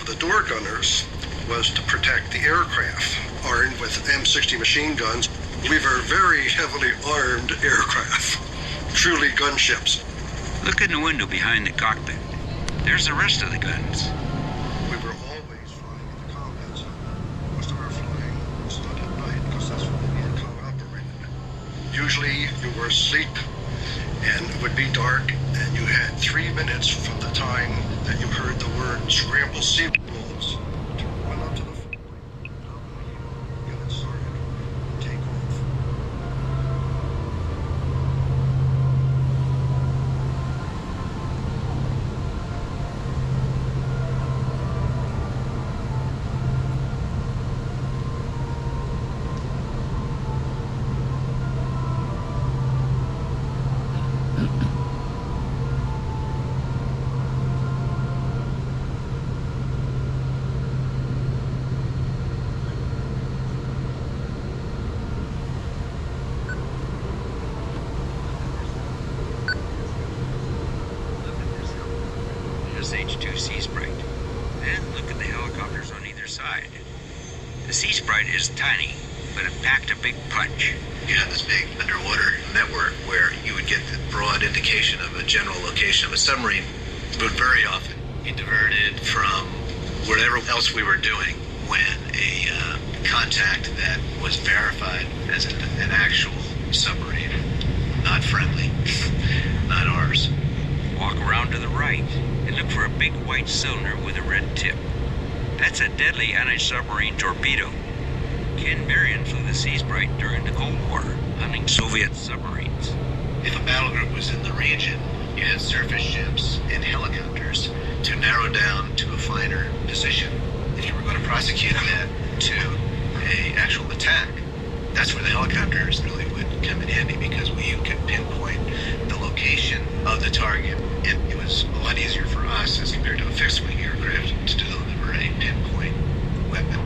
of the door gunners was to protect the aircraft, armed with M60 machine guns. We were very heavily armed aircraft, truly gunships. Look in the window behind the cockpit. There's the rest of the guns. We were always flying in the combat zone. Most of our flying was done at night because that's when the Vietcong operated. Usually you were asleep and it would be dark, and you had 3 minutes from the time that you heard the word scramble seawalls to run up to the floor, get it started, take off. H2 Sea Sprite. Then look at the helicopters on either side. The Sea Sprite is tiny, but it packed a big punch. You have this big underwater network where you would get the broad indication of a general location of a submarine, but very often be diverted from whatever else we were doing when a contact that was verified as an actual submarine, not friendly, not ours. Walk around to the right and look for a big white cylinder with a red tip. That's a deadly anti-submarine torpedo. Ken Berrien flew the Sea Sprite during the Cold War, hunting Soviet submarines. If a battle group was in the region, you had surface ships and helicopters to narrow down to a finer position. If you were going to prosecute that to an actual attack, that's where the helicopters really would come in handy, because you could pinpoint the location of the target, and it was a lot easier for us as compared to a fixed-wing aircraft to deliver a pinpoint weapon.